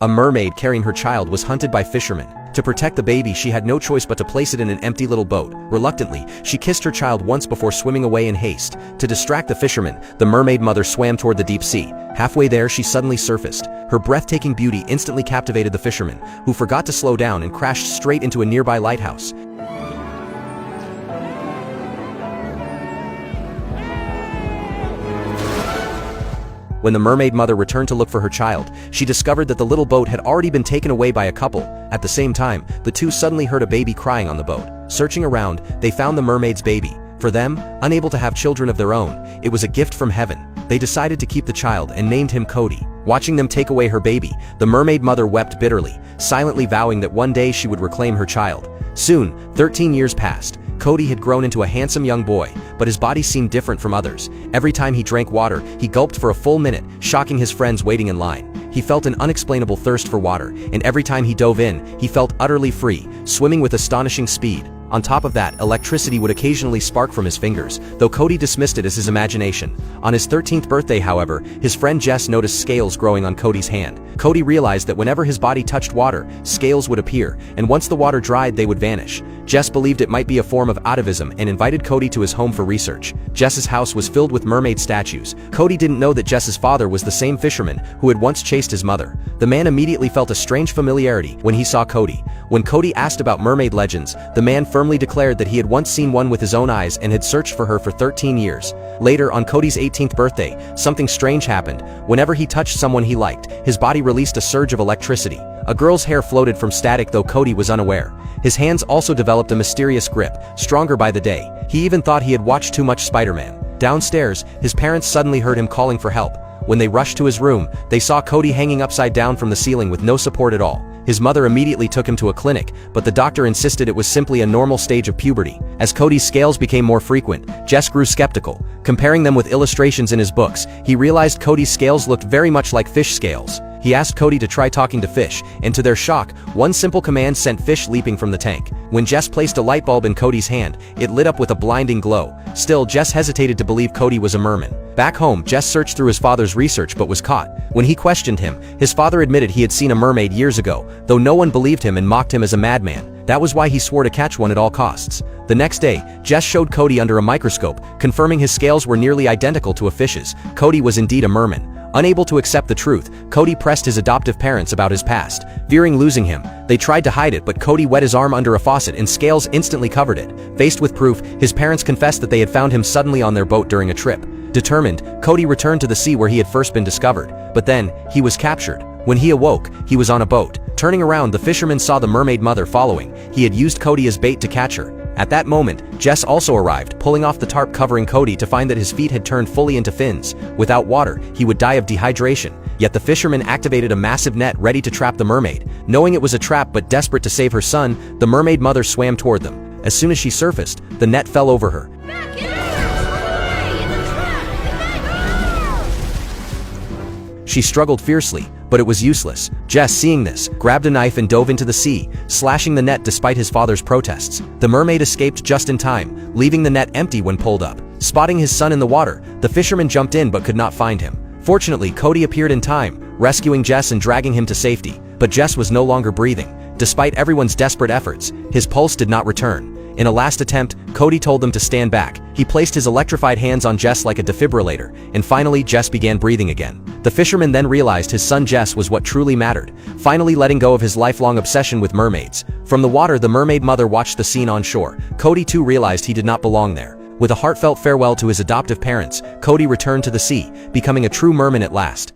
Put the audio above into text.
A mermaid carrying her child was hunted by fishermen. To protect the baby, she had no choice but to place it in an empty little boat. Reluctantly, she kissed her child once before swimming away in haste. To distract the fishermen, the mermaid mother swam toward the deep sea. Halfway there, she suddenly surfaced. Her breathtaking beauty instantly captivated the fishermen, who forgot to slow down and crashed straight into a nearby lighthouse. When the mermaid mother returned to look for her child, she discovered that the little boat had already been taken away by a couple. At the same time, the two suddenly heard a baby crying on the boat. Searching around, they found the mermaid's baby. For them, unable to have children of their own, it was a gift from heaven. They decided to keep the child and named him Cody. Watching them take away her baby, the mermaid mother wept bitterly, silently vowing that one day she would reclaim her child. Soon, 13 years passed. Cody had grown into a handsome young boy, but his body seemed different from others. Every time he drank water, he gulped for a full minute, shocking his friends waiting in line. He felt an unexplainable thirst for water, and every time he dove in, he felt utterly free, swimming with astonishing speed. On top of that, electricity would occasionally spark from his fingers, though Cody dismissed it as his imagination. On his 13th birthday, however, his friend Jess noticed scales growing on Cody's hand. Cody realized that whenever his body touched water, scales would appear, and once the water dried, they would vanish. Jess believed it might be a form of atavism and invited Cody to his home for research. Jess's house was filled with mermaid statues. Cody didn't know that Jess's father was the same fisherman who had once chased his mother. The man immediately felt a strange familiarity when he saw Cody. When Cody asked about mermaid legends, the man firmly declared that he had once seen one with his own eyes and had searched for her for 13 years. Later, on Cody's 18th birthday, something strange happened. Whenever he touched someone he liked, his body released a surge of electricity. A girl's hair floated from static, though Cody was unaware. His hands also developed a mysterious grip, stronger by the day. He even thought he had watched too much Spider-Man. Downstairs, his parents suddenly heard him calling for help. When they rushed to his room, they saw Cody hanging upside down from the ceiling with no support at all. His mother immediately took him to a clinic, but the doctor insisted it was simply a normal stage of puberty. As Cody's scales became more frequent, Jess grew skeptical. Comparing them with illustrations in his books, he realized Cody's scales looked very much like fish scales. He asked Cody to try talking to fish, and to their shock, one simple command sent fish leaping from the tank. When Jess placed a light bulb in Cody's hand, it lit up with a blinding glow. Still, Jess hesitated to believe Cody was a merman. Back home, Jess searched through his father's research but was caught. When he questioned him, his father admitted he had seen a mermaid years ago, though no one believed him and mocked him as a madman. That was why he swore to catch one at all costs. The next day, Jess showed Cody under a microscope, confirming his scales were nearly identical to a fish's. Cody was indeed a merman. Unable to accept the truth, Cody pressed his adoptive parents about his past. Fearing losing him, they tried to hide it, but Cody wet his arm under a faucet and scales instantly covered it. Faced with proof, his parents confessed that they had found him suddenly on their boat during a trip. Determined, Cody returned to the sea where he had first been discovered. But then, he was captured. When he awoke, he was on a boat. Turning around, the fisherman saw the mermaid mother following. He had used Cody as bait to catch her. At that moment, Jess also arrived, pulling off the tarp covering Cody to find that his feet had turned fully into fins. Without water, he would die of dehydration. Yet the fisherman activated a massive net ready to trap the mermaid. Knowing it was a trap but desperate to save her son, the mermaid mother swam toward them. As soon as she surfaced, the net fell over her. She struggled fiercely, but it was useless. Jess, seeing this, grabbed a knife and dove into the sea, slashing the net despite his father's protests. The mermaid escaped just in time, leaving the net empty when pulled up. Spotting his son in the water, the fisherman jumped in but could not find him. Fortunately, Cody appeared in time, rescuing Jess and dragging him to safety. But Jess was no longer breathing. Despite everyone's desperate efforts, his pulse did not return. In a last attempt, Cody told them to stand back. He placed his electrified hands on Jess like a defibrillator, and finally Jess began breathing again. The fisherman then realized his son Jess was what truly mattered, finally letting go of his lifelong obsession with mermaids. From the water, the mermaid mother watched the scene on shore. Cody too realized he did not belong there. With a heartfelt farewell to his adoptive parents, Cody returned to the sea, becoming a true merman at last.